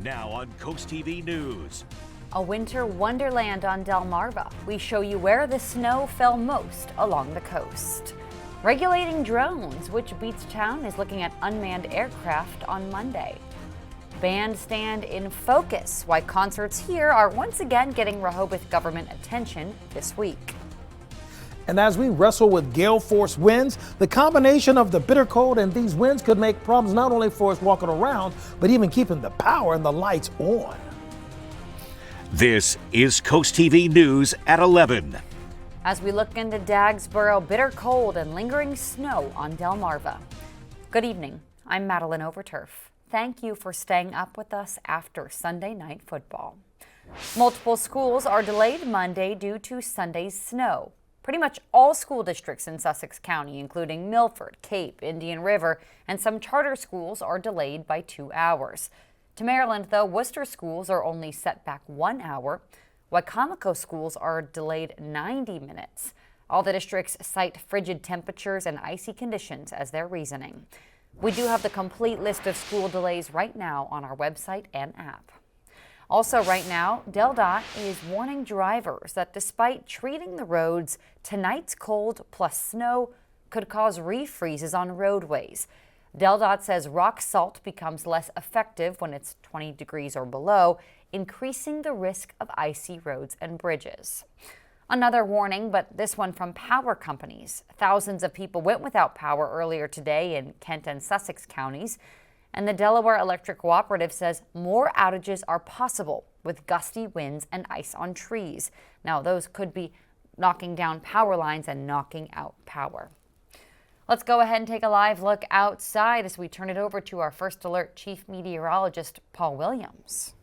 Now on CoastTV News. A winter wonderland on Delmarva. We show you where the snow fell most along the coast. Regulating drones, which beach town is looking at unmanned aircraft on Monday. Bandstand in focus, why concerts here are once again getting Rehoboth government attention this week. And as we wrestle with gale force winds, the combination of the bitter cold and these winds could make problems not only for us walking around, but even keeping the power and the lights on. This is CoastTV News at 11. As we look into Dagsboro, bitter cold and lingering snow on Delmarva. Good evening. I'm Madeline Overturf. Thank you for staying up with us after Sunday night football. Multiple schools are delayed Monday due to Sunday's snow. Pretty much all school districts in Sussex County, including Milford, Cape, Indian River, and some charter schools are delayed by 2 hours. To Maryland, though, Worcester schools are only set back 1 hour. Wicomico schools are delayed 90 minutes. All the districts cite frigid temperatures and icy conditions as their reasoning. We do have the complete list of school delays right now on our website and app. Also right now, DelDOT is warning drivers that despite treating the roads, tonight's cold plus snow could cause refreezes on roadways. DelDOT says rock salt becomes less effective when it's 20 degrees or below, increasing the risk of icy roads and bridges. Another warning, but this one from power companies. Thousands of people went without power earlier today in Kent and Sussex counties. And the Delaware Electric Cooperative says more outages are possible with gusty winds and ice on trees. Now, those could be knocking down power lines and knocking out power. Let's go ahead and take a live look outside as we turn it over to our First Alert Chief Meteorologist, Paul Williams.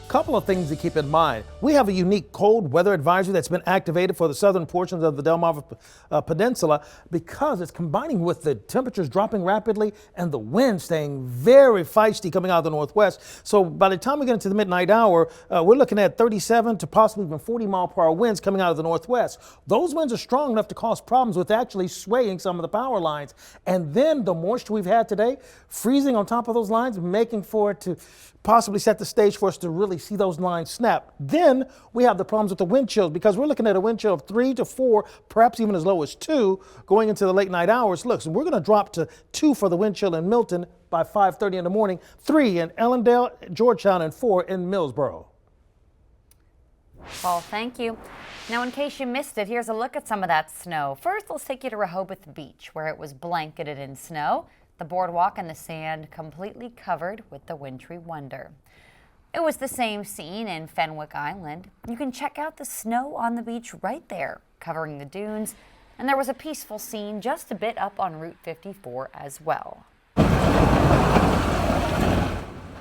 Couple of things to keep in mind. We have a unique cold weather advisory that's been activated for the southern portions of the Delmarva Peninsula because it's combining with the temperatures dropping rapidly and the wind staying very feisty coming out of the northwest. So by the time we get into the midnight hour, we're looking at 37 to possibly even 40-mile-per-hour winds coming out of the northwest. Those winds are strong enough to cause problems with actually swaying some of the power lines. And then the moisture we've had today, freezing on top of those lines, making for it to possibly set the stage for us to really see those lines snap. Then we have the problems with the wind chills because we're looking at a wind chill of 3 to 4, perhaps even as low as 2 going into the late night hours. Look, so we're going to drop to 2 for the wind chill in Milton by 5:30 in the morning, 3 in Ellendale, Georgetown, and 4 in Millsboro. Paul, thank you. Now, in case you missed it, here's a look at some of that snow. First, let's take you to Rehoboth Beach, where it was blanketed in snow. The boardwalk and the sand completely covered with the wintry wonder. It was the same scene in Fenwick Island. You can check out the snow on the beach right there, covering the dunes. And there was a peaceful scene just a bit up on Route 54 as well.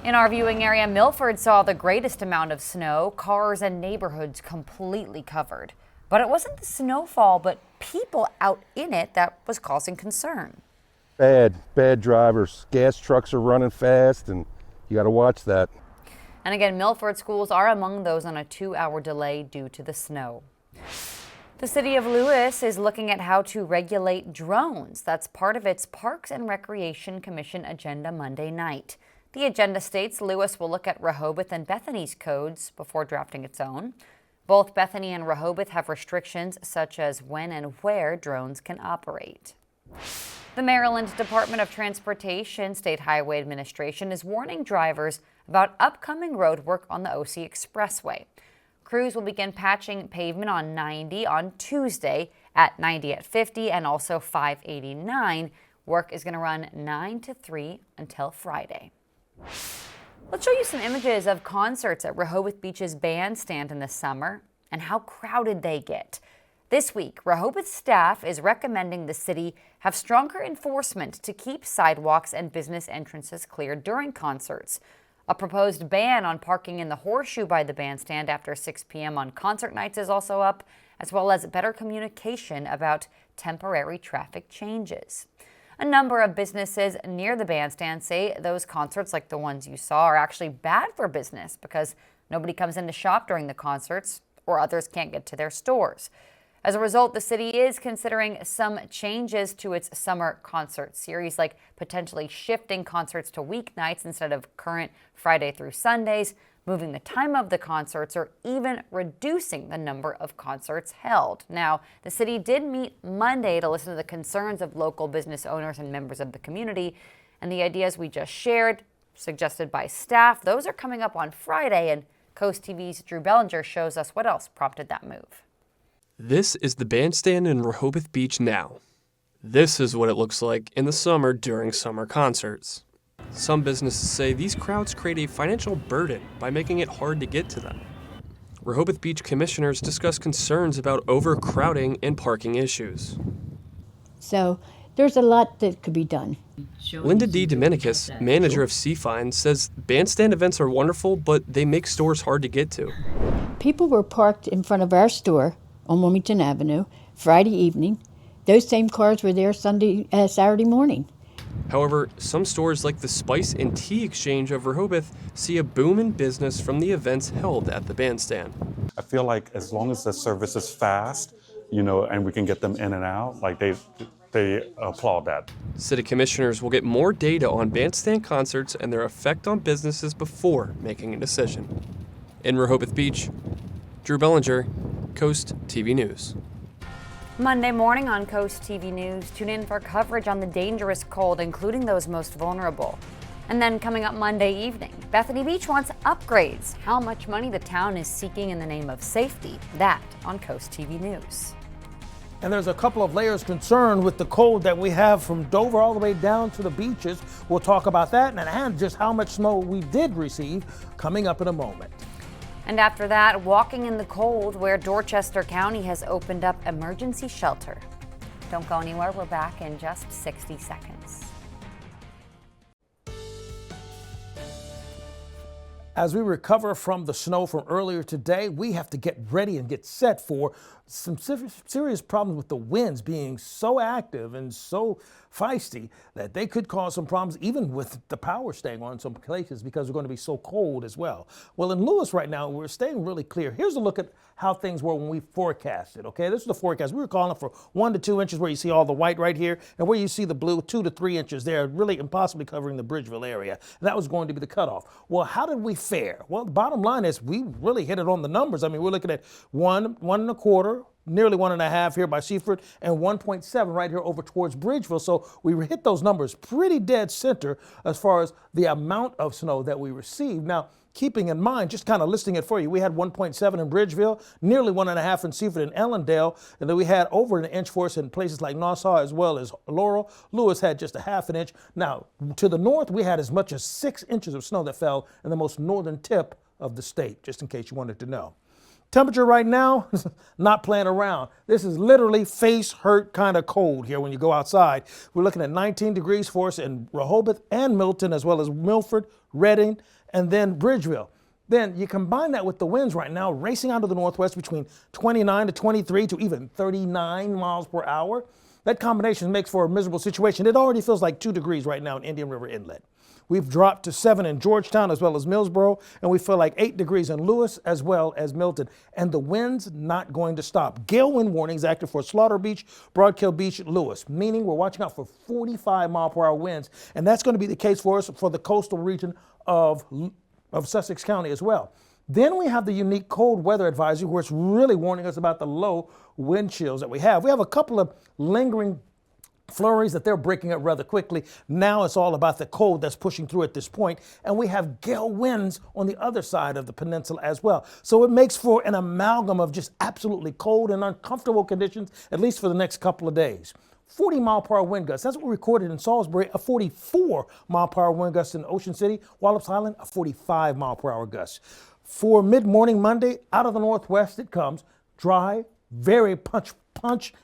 In our viewing area, Milford saw the greatest amount of snow, cars and neighborhoods completely covered. But it wasn't the snowfall, but people out in it that was causing concern. Bad drivers. Gas trucks are running fast, and you got to watch that. And again, Milford schools are among those on a 2-hour delay due to the snow. The city of Lewes is looking at how to regulate drones. That's part of its Parks and Recreation Commission agenda Monday night. The agenda states Lewes will look at Rehoboth and Bethany's codes before drafting its own. Both Bethany and Rehoboth have restrictions such as when and where drones can operate. The Maryland Department of Transportation State Highway Administration is warning drivers about upcoming road work on the OC Expressway. Crews will begin patching pavement on 90 on Tuesday, at 90 at 50, and also 589. Work is going to run 9 to 3 until Friday. Let's show you some images of concerts at Rehoboth Beach's bandstand in the summer and how crowded they get. This week, Rehoboth staff is recommending the city have stronger enforcement to keep sidewalks and business entrances cleared during concerts. A proposed ban on parking in the horseshoe by the bandstand after 6 p.m. on concert nights is also up, as well as better communication about temporary traffic changes. A number of businesses near the bandstand say those concerts, like the ones you saw, are actually bad for business because nobody comes in to shop during the concerts or others can't get to their stores. As a result, the city is considering some changes to its summer concert series, like potentially shifting concerts to weeknights instead of current Friday through Sundays, moving the time of the concerts, or even reducing the number of concerts held. Now, the city did meet Monday to listen to the concerns of local business owners and members of the community, and the ideas we just shared, suggested by staff, those are coming up on Friday, and Coast TV's Drew Bellinger shows us what else prompted that move. This is the bandstand in Rehoboth Beach now. This is what it looks like in the summer during summer concerts. Some businesses say these crowds create a financial burden by making it hard to get to them. Rehoboth Beach commissioners discuss concerns about overcrowding and parking issues. So there's a lot that could be done. Linda D. Dominicus, manager of Seafine, says bandstand events are wonderful, but they make stores hard to get to. People were parked in front of our store on Wilmington Avenue Friday evening. Those same cars were there Saturday morning. However, some stores like the Spice and Tea Exchange of Rehoboth see a boom in business from the events held at the bandstand. I feel like as long as the service is fast, and we can get them in and out, like they applaud that. City commissioners will get more data on bandstand concerts and their effect on businesses before making a decision. In Rehoboth Beach, Drew Bellinger, Coast TV News. Monday morning on Coast TV News, tune in for coverage on the dangerous cold, including those most vulnerable. And then coming up Monday evening, Bethany Beach wants upgrades. How much money the town is seeking in the name of safety. That on Coast TV News. And there's a couple of layers concerned with the cold that we have from Dover all the way down to the beaches. We'll talk about that and just how much snow we did receive coming up in a moment. And after that, walking in the cold, where Dorchester County has opened up emergency shelter. Don't go anywhere. We're back in just 60 seconds. As we recover from the snow from earlier today, we have to get ready and get set for some serious problems with the winds being so active and so feisty that they could cause some problems even with the power staying on in some places because we're going to be so cold as well. Well, in Lewes right now, we're staying really clear. Here's a look at how things were when we forecasted, okay? This is the forecast. We were calling for 1 to 2 inches where you see all the white right here and where you see the blue 2 to 3 inches there, really impossibly covering the Bridgeville area. And that was going to be the cutoff. Well, how did we fare? Well, the bottom line is we really hit it on the numbers. I mean, we're looking at 1.25, nearly 1.5 here by Seaford, and 1.7 right here over towards Bridgeville. So we hit those numbers pretty dead center as far as the amount of snow that we received. Now, keeping in mind, just kind of listing it for you, we had 1.7 in Bridgeville, nearly 1.5 in Seaford and Ellendale, and then we had over an inch for us in places like Nassau as well as Laurel. Lewes had just 1/2 inch. Now, to the north, we had as much as 6 inches of snow that fell in the most northern tip of the state, just in case you wanted to know. Temperature right now, not playing around. This is literally face hurt kind of cold here when you go outside. We're looking at 19 degrees for us in Rehoboth and Milton, as well as Milford, Reading, and then Bridgeville. Then you combine that with the winds right now racing out of the northwest between 29 to 23 to even 39 miles per hour. That combination makes for a miserable situation. It already feels like 2 degrees right now in Indian River Inlet. We've dropped to 7 in Georgetown as well as Millsboro, and we feel like 8 degrees in Lewes as well as Milton. And the wind's not going to stop. Gale wind warnings active for Slaughter Beach, Broadkill Beach, Lewes, meaning we're watching out for 45-mile-per-hour winds, and that's going to be the case for us for the coastal region of Sussex County as well. Then we have the unique cold weather advisory where it's really warning us about the low wind chills that we have. We have a couple of lingering flurries that they're breaking up rather quickly. Now it's all about the cold that's pushing through at this point, and we have gale winds on the other side of the peninsula as well. So it makes for an amalgam of just absolutely cold and uncomfortable conditions, at least for the next couple of days. 40-mile-per-hour wind gusts. That's what we recorded in Salisbury, a 44-mile-per-hour wind gust in Ocean City. Wallops Island, a 45-mile-per-hour gust. For mid-morning Monday, out of the northwest it comes. Dry, very punch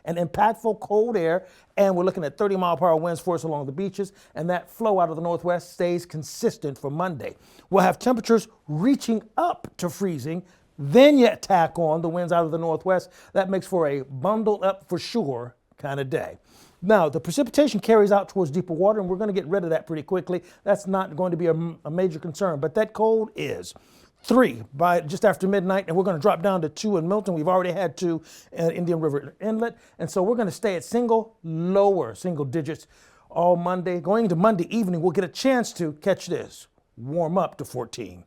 and impactful cold air, and we're looking at 30-mile-per-hour winds for us along the beaches, and that flow out of the northwest stays consistent for Monday. We'll have temperatures reaching up to freezing, then you tack on the winds out of the northwest. That makes for a bundled up for sure kind of day. Now, the precipitation carries out towards deeper water, and we're going to get rid of that pretty quickly. That's not going to be a major concern, but that cold is. 3 by just after midnight, and we're going to drop down to 2 in Milton. We've already had 2 at Indian River Inlet, and so we're going to stay at lower single digits all Monday. Going into Monday evening, we'll get a chance to, catch this, warm up to 14.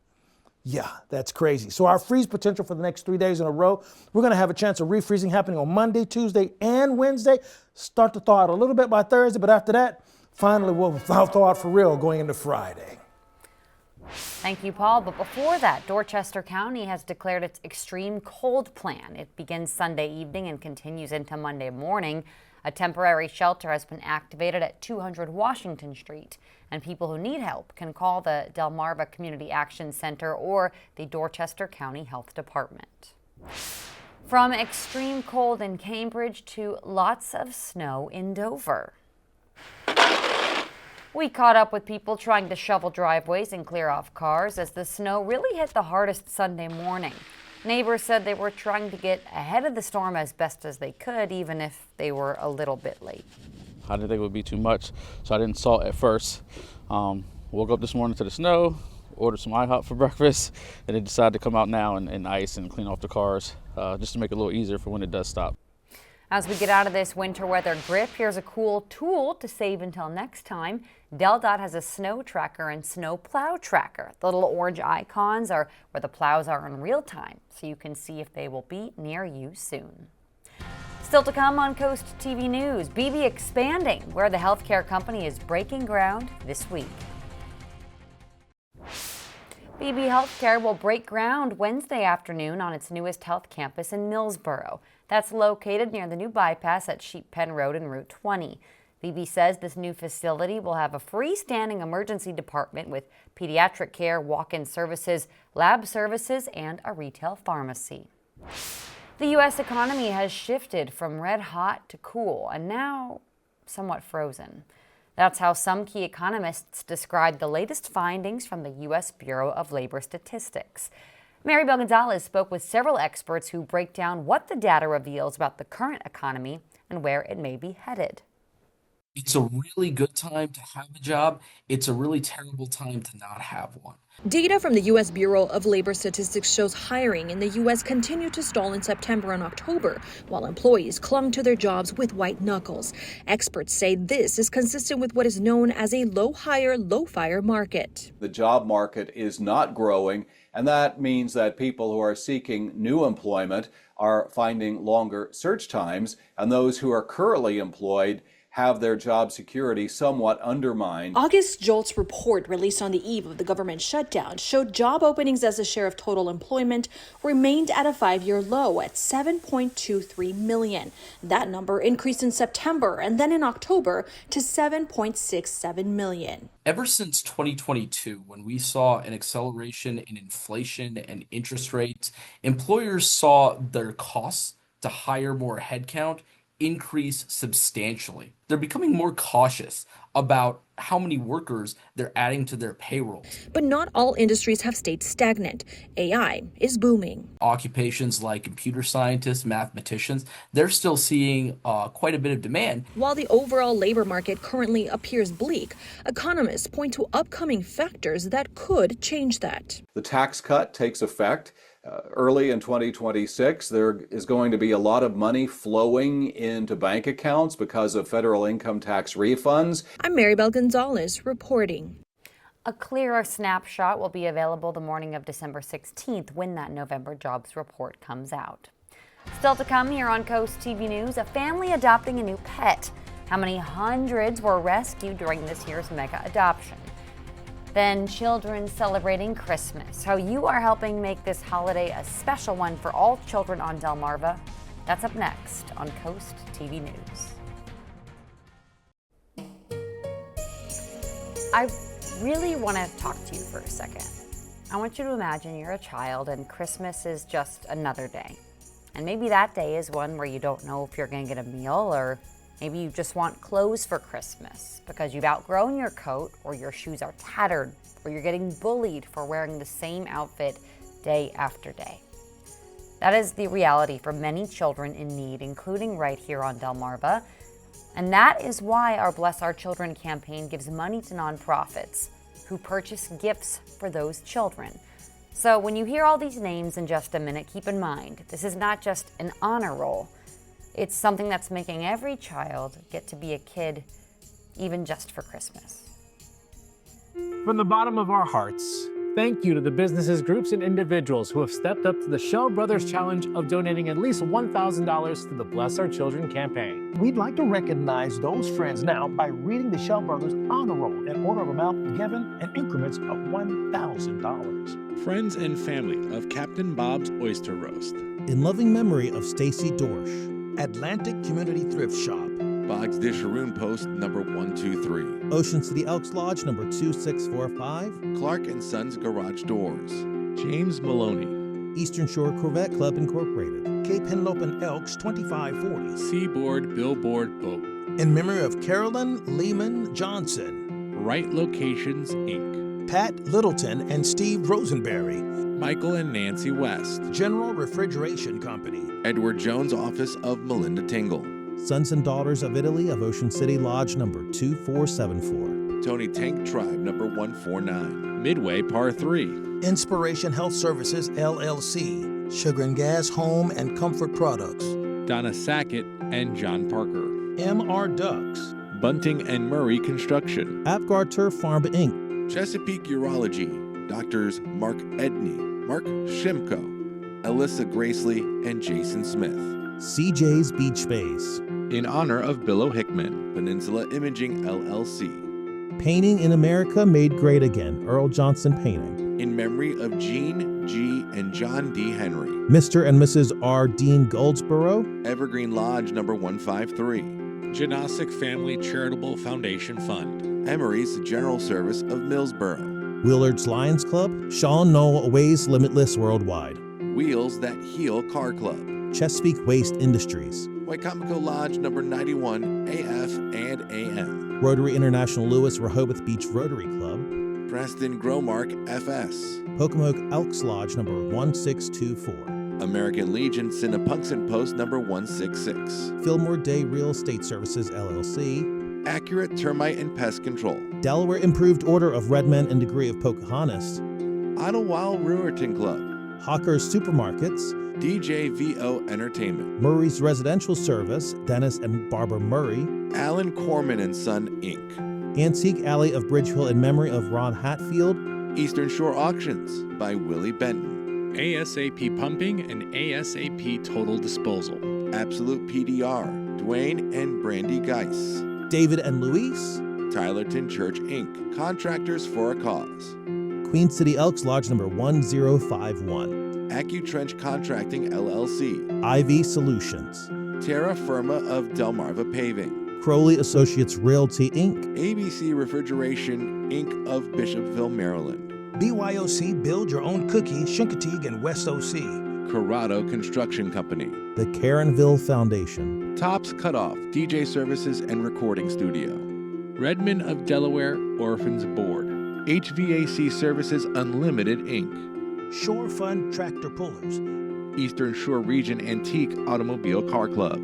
Yeah, that's crazy. So our freeze potential for the next 3 days in a row, we're going to have a chance of refreezing happening on Monday, Tuesday, and Wednesday. Start to thaw out a little bit by Thursday, but after that, finally we'll thaw out for real going into Friday. Thank you, Paul. But before that, Dorchester County has declared its extreme cold plan. It begins Sunday evening and continues into Monday morning. A temporary shelter has been activated at 200 Washington Street, and people who need help can call the Delmarva Community Action Center or the Dorchester County Health Department. From extreme cold in Cambridge to lots of snow in Dover. We caught up with people trying to shovel driveways and clear off cars as the snow really hit the hardest Sunday morning. Neighbors said they were trying to get ahead of the storm as best as they could, even if they were a little bit late. I didn't think it would be too much, so I didn't salt at first. Woke up this morning to the snow, ordered some IHOP for breakfast, and then decided to come out now and ice and clean off the cars just to make it a little easier for when it does stop. As we get out of this winter weather grip, here's a cool tool to save until next time. DelDOT has a snow tracker and snow plow tracker. The little orange icons are where the plows are in real time, so you can see if they will be near you soon. Still to come on Coast TV News, BB expanding, where the healthcare company is breaking ground this week. BB Healthcare will break ground Wednesday afternoon on its newest health campus in Millsboro. That's located near the new bypass at Sheep Pen Road and Route 20. BB says this new facility will have a freestanding emergency department with pediatric care, walk-in services, lab services, and a retail pharmacy. The U.S. economy has shifted from red hot to cool and now somewhat frozen. That's how some key economists describe the latest findings from the U.S. Bureau of Labor Statistics. Maribel Gonzalez spoke with several experts who break down what the data reveals about the current economy and where it may be headed. It's a really good time to have a job. It's a really terrible time to not have one. Data from the U.S. Bureau of Labor Statistics shows hiring in the U.S. continued to stall in September and October, while employees clung to their jobs with white knuckles. Experts say this is consistent with what is known as a low-hire, low-fire market. The job market is not growing, and that means that people who are seeking new employment are finding longer search times, and those who are currently employed have their job security somewhat undermined. August JOLTS report released on the eve of the government shutdown showed job openings as a share of total employment remained at a 5-year low at 7.23 million. That number increased in September and then in October to 7.67 million. Ever since 2022, when we saw an acceleration in inflation and interest rates, employers saw their costs to hire more headcount increase substantially. They're becoming more cautious about how many workers they're adding to their payrolls. But not all industries have stayed stagnant. AI is booming. Occupations like computer scientists, mathematicians, they're still seeing quite a bit of demand. While the overall labor market currently appears bleak, economists point to upcoming factors that could change that. The tax cut takes effect early in 2026. There is going to be a lot of money flowing into bank accounts because of federal income tax refunds. I'm Maribel Gonzalez reporting. A clearer snapshot will be available the morning of December 16th when that November jobs report comes out. Still to come here on Coast TV News, a family adopting a new pet. How many hundreds were rescued during this year's mega adoption? Then children celebrating Christmas. How you are helping make this holiday a special one for all children on Delmarva. That's up next on Coast TV News. I really want to talk to you for a second. I want you to imagine you're a child and Christmas is just another day. And maybe that day is one where you don't know if you're going to get a meal, or maybe you just want clothes for Christmas because you've outgrown your coat, or your shoes are tattered, or you're getting bullied for wearing the same outfit day after day. That is the reality for many children in need, including right here on Delmarva. And that is why our Bless Our Children campaign gives money to nonprofits who purchase gifts for those children. So when you hear all these names in just a minute, keep in mind, this is not just an honor roll. It's something that's making every child get to be a kid, even just for Christmas. From the bottom of our hearts, thank you to the businesses, groups, and individuals who have stepped up to the Shell Brothers Challenge of donating at least $1,000 to the Bless Our Children campaign. We'd like to recognize those friends now by reading the Shell Brothers Honor Roll in order of amount given in increments of $1,000. Friends and family of Captain Bob's Oyster Roast. In loving memory of Stacy Dorsch. Atlantic Community Thrift Shop. Boggs Dish Haroon Post number 123. Ocean City Elks Lodge number 2645. Clark & Sons Garage Doors. James Maloney. Eastern Shore Corvette Club Incorporated. Cape Henlopen Elks 2540. Seaboard Billboard Boat. In memory of Carolyn Lehman Johnson. Right Locations Inc. Pat Littleton and Steve Rosenberry. Michael and Nancy West. General Refrigeration Company. Edward Jones Office of Melinda Tingle. Sons and Daughters of Italy of Ocean City Lodge number 2474. Tony Tank Tribe number 149. Midway Par 3. Inspiration Health Services LLC. Sugar and Gas Home and Comfort Products. Donna Sackett and John Parker. MR Ducks. Bunting and Murray Construction. Apgar Turf Farm Inc. Chesapeake Urology. Doctors Mark Edney, Mark Shimko, Alyssa Gracely, and Jason Smith. CJ's Beach Space. In honor of Bill Hickman, Peninsula Imaging LLC. Painting in America Made Great Again, Earl Johnson Painting. In memory of Jean G. and John D. Henry. Mr. and Mrs. R. Dean Goldsboro. Evergreen Lodge number 153. Janosic Family Charitable Foundation Fund. Emery's General Service of Millsboro. Willard's Lions Club. Sean Knoll Ways Limitless Worldwide. Wheels That Heal Car Club. Chesapeake Waste Industries. Waikamico Lodge number 91 AF and AM. Rotary International Lewes Rehoboth Beach Rotary Club. Preston Gromark FS. Pocomoke Elks Lodge number 1624. American Legion Cinnapunxon Post number 166. Fillmore Day Real Estate Services LLC. Accurate Termite and Pest Control. Delaware Improved Order of Red Men and Degree of Pocahontas. Idlewild Brewerton Club. Hawker's Supermarkets. DJVO Entertainment. Murray's Residential Service, Dennis and Barbara Murray. Alan Corman and Son, Inc. Antique Alley of Bridgeville in memory of Ron Hatfield. Eastern Shore Auctions by Willie Benton. ASAP Pumping and ASAP Total Disposal. Absolute PDR, Dwayne and Brandy Geis. David and Luis. Tylerton Church, Inc. Contractors for a Cause. Queen City Elks Lodge number 1051. AccuTrench Contracting, LLC. IV Solutions. Terra Firma of Delmarva Paving. Crowley Associates Realty, Inc. ABC Refrigeration, Inc. of Bishopville, Maryland. BYOC Build Your Own Cookie, Chincoteague and West OC. Corrado Construction Company. The Caronville Foundation. Tops Cutoff, DJ Services and Recording Studio. Redmond of Delaware Orphans Board. HVAC Services Unlimited, Inc. Shore Fund Tractor Pullers. Eastern Shore Region Antique Automobile Car Club.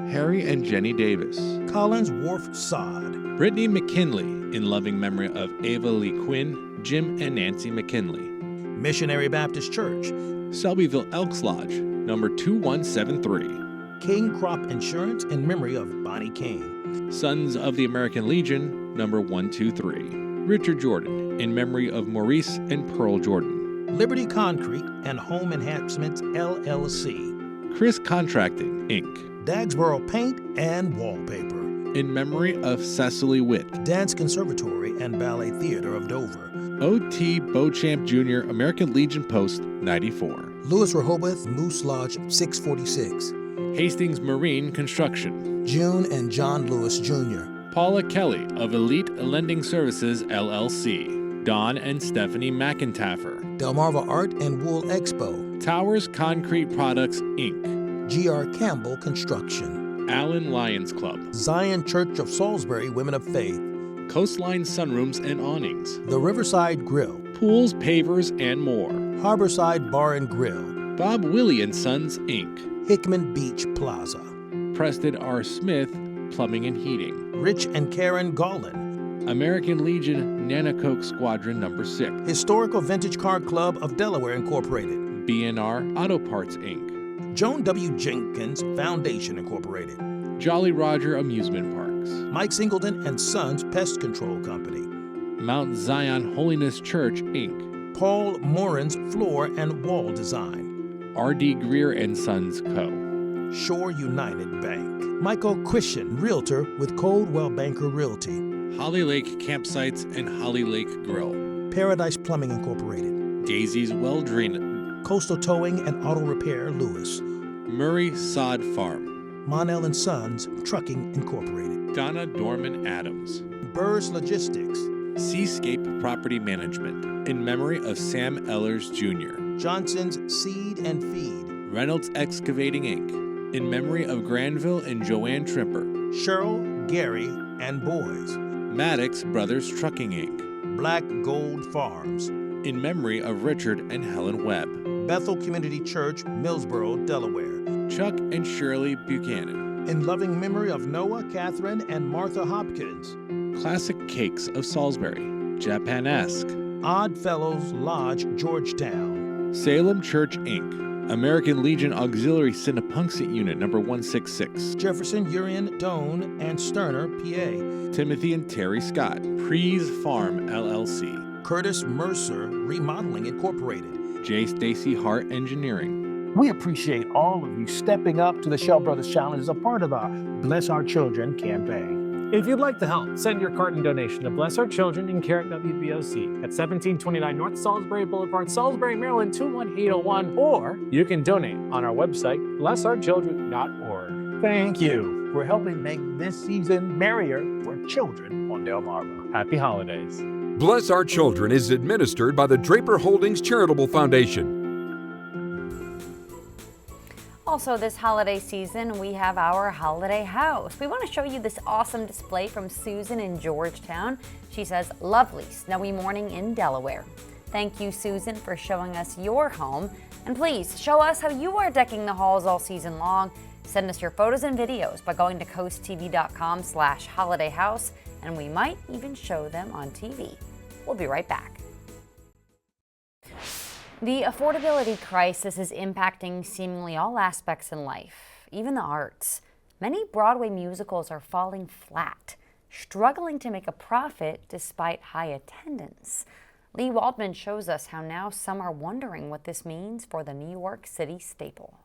Harry and Jenny Davis. Collins Wharf Sod. Brittany McKinley, in loving memory of Ava Lee Quinn, Jim and Nancy McKinley. Missionary Baptist Church. Selbyville Elks Lodge, number 2173. King Crop Insurance in memory of Bonnie King. Sons of the American Legion, number 123. Richard Jordan, in memory of Maurice and Pearl Jordan. Liberty Concrete and Home Enhancements LLC. Chris Contracting, Inc. Dagsboro Paint and Wallpaper. In memory of Cecily Witt. Dance Conservatory and Ballet Theater of Dover. O.T. Beauchamp Jr., American Legion Post 94. Lewes Rehoboth Moose Lodge 646. Hastings Marine Construction. June and John Lewis Jr. Paula Kelly of Elite Lending Services LLC. Don and Stephanie McIntaffer. Delmarva Art and Wool Expo. Towers Concrete Products, Inc. G.R. Campbell Construction. Allen Lions Club. Zion Church of Salisbury Women of Faith. Coastline Sunrooms and Awnings. The Riverside Grill. Pools, Pavers, and more. Harborside Bar and Grill. Bob Willie and Sons, Inc. Hickman Beach Plaza. Preston R. Smith, Plumbing and Heating. Rich and Karen Gollin. American Legion Nanacoke Squadron No. 6, Historical Vintage Car Club of Delaware Incorporated, B&R Auto Parts Inc., Joan W. Jenkins Foundation Incorporated, Jolly Roger Amusement Parks, Mike Singleton and Sons Pest Control Company, Mount Zion Holiness Church Inc., Paul Morin's Floor and Wall Design, R.D. Greer and Sons Co., Shore United Bank, Michael Christian, Realtor with Coldwell Banker Realty, Holly Lake Campsites and Holly Lake Grill, Paradise Plumbing Incorporated, Daisy's Well Drain, Coastal Towing and Auto Repair Lewes, Murray Sod Farm, Monell and Sons Trucking Incorporated, Donna Dorman Adams, Burrs Logistics, Seascape Property Management, in memory of Sam Ellers Jr., Johnson's Seed and Feed, Reynolds Excavating Inc., in memory of Granville and Joanne Trimper, Cheryl, Gary, and Boys, Maddox Brothers Trucking Inc., Black Gold Farms, in memory of Richard and Helen Webb, Bethel Community Church, Millsboro, Delaware, Chuck and Shirley Buchanan, in loving memory of Noah, Catherine, and Martha Hopkins, Classic Cakes of Salisbury, Japanesque, Odd Fellows Lodge, Georgetown, Salem Church Inc., American Legion Auxiliary Cinnapunxet Unit No. 166, Jefferson, Urian, Doane, and Sterner, PA, Timothy and Terry Scott, Prees Farm LLC, Curtis Mercer Remodeling Incorporated, J. Stacy Hart Engineering. We appreciate all of you stepping up to the Shell Brothers Challenge as a part of our Bless Our Children campaign. If you'd like to help, send your carton donation to Bless Our Children in Carrick WBOC at 1729 North Salisbury Boulevard, Salisbury, Maryland 21801, or you can donate on our website, blessourchildren.org. Thank you for helping make this season merrier for children on Delmarva. Happy holidays. Bless Our Children is administered by the Draper Holdings Charitable Foundation. Also this holiday season, we have our holiday house. We want to show you this awesome display from Susan in Georgetown. She says, lovely snowy morning in Delaware. Thank you, Susan, for showing us your home. And please show us how you are decking the halls all season long. Send us your photos and videos by going to coasttv.com/holidayhouse, and we might even show them on TV. We'll be right back. The affordability crisis is impacting seemingly all aspects in life, even the arts. Many Broadway musicals are falling flat, struggling to make a profit despite high attendance. Lee Waldman shows us how now some are wondering what this means for the New York City staple.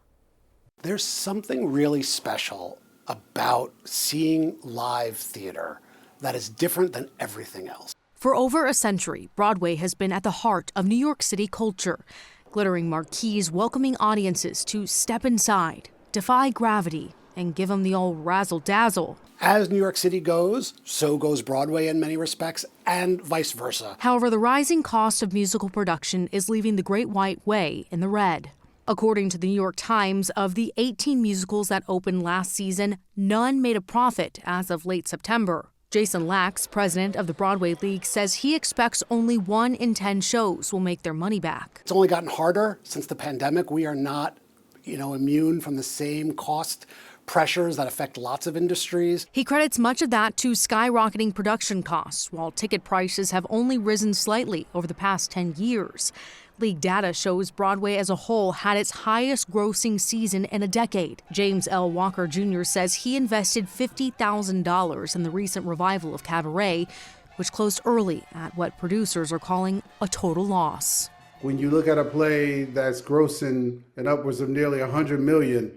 There's something really special about seeing live theater that is different than everything else. For over a century, Broadway has been at the heart of New York City culture, glittering marquees welcoming audiences to step inside, defy gravity, and give them the old razzle-dazzle. As New York City goes, so goes Broadway in many respects, and vice versa. However, the rising cost of musical production is leaving the Great White Way in the red. According to the New York Times, of the 18 musicals that opened last season, none made a profit as of late September. Jason Lax, president of the Broadway League, says he expects only 1 in 10 shows will make their money back. It's only gotten harder since the pandemic. We are not, immune from the same cost pressures that affect lots of industries. He credits much of that to skyrocketing production costs, while ticket prices have only risen slightly over the past 10 years. League data shows Broadway as a whole had its highest grossing season in a decade. James L. Walker Jr. says he invested $50,000 in the recent revival of Cabaret, which closed early at what producers are calling a total loss. When you look at a play that's grossing an upwards of nearly $100 million,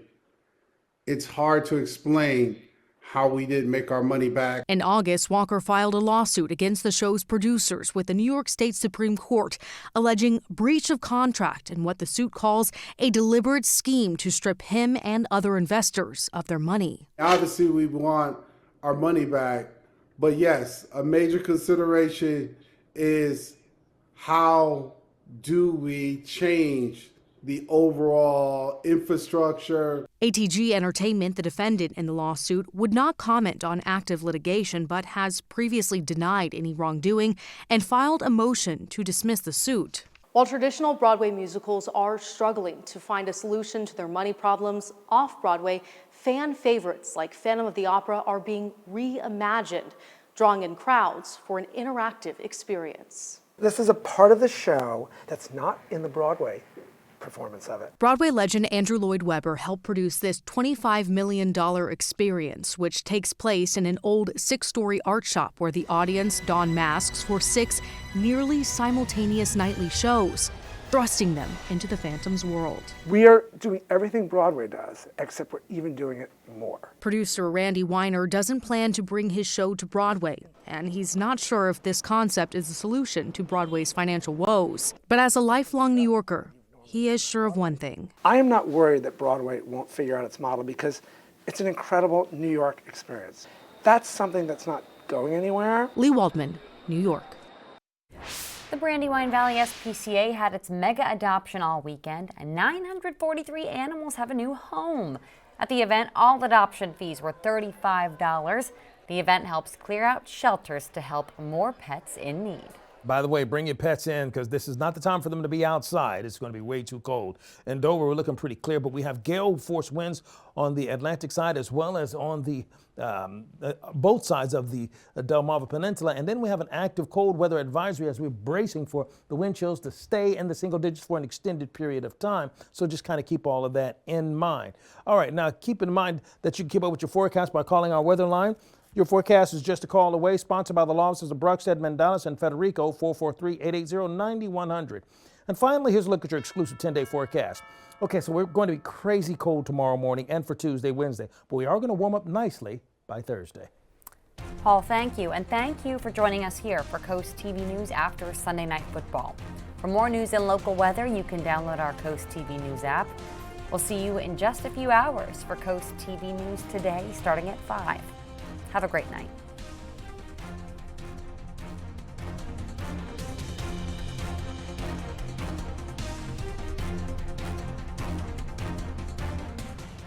it's hard to explain how we didn't make our money back. In August, Walker filed a lawsuit against the show's producers with the New York State Supreme Court, alleging breach of contract and what the suit calls a deliberate scheme to strip him and other investors of their money. Obviously, we want our money back, but yes, a major consideration is how do we change the overall infrastructure. ATG Entertainment, the defendant in the lawsuit, would not comment on active litigation but has previously denied any wrongdoing and filed a motion to dismiss the suit. While traditional Broadway musicals are struggling to find a solution to their money problems, off-Broadway, fan favorites like Phantom of the Opera are being reimagined. drawing in crowds for an interactive experience. This is a part of the show that's not in the Broadway performance of it. Broadway legend Andrew Lloyd Webber helped produce this $25 million experience, which takes place in an old 6-story art shop where the audience don masks for 6 nearly simultaneous nightly shows, thrusting them into the Phantom's world. We are doing everything Broadway does, except we're even doing it more. Producer Randy Weiner doesn't plan to bring his show to Broadway, and he's not sure if this concept is the solution to Broadway's financial woes. But as a lifelong New Yorker, he is sure of one thing. I am not worried that Broadway won't figure out its model because it's an incredible New York experience. That's something that's not going anywhere. Lee Waldman, New York. The Brandywine Valley SPCA had its mega adoption all weekend, and 943 animals have a new home. At the event, all adoption fees were $35. The event helps clear out shelters to help more pets in need. By the way, bring your pets in because this is not the time for them to be outside. It's going to be way too cold. In Dover, we're looking pretty clear, but we have gale force winds on the Atlantic side as well as on the both sides of the Delmarva Peninsula. And then we have an active cold weather advisory as we're bracing for the wind chills to stay in the single digits for an extended period of time. So just kind of keep all of that in mind. All right, now keep in mind that you can keep up with your forecast by calling our weather line. Your forecast is just a call away, sponsored by the law offices of Bruckstead, Mandalis, and Federico, 443-880-9100. And finally, here's a look at your exclusive 10-day forecast. Okay, so we're going to be crazy cold tomorrow morning and for Tuesday, Wednesday, but we are going to warm up nicely by Thursday. Paul, thank you. And thank you for joining us here for Coast TV News after Sunday Night Football. For more news and local weather, you can download our Coast TV News app. We'll see you in just a few hours for Coast TV News today, starting at 5. Have a great night.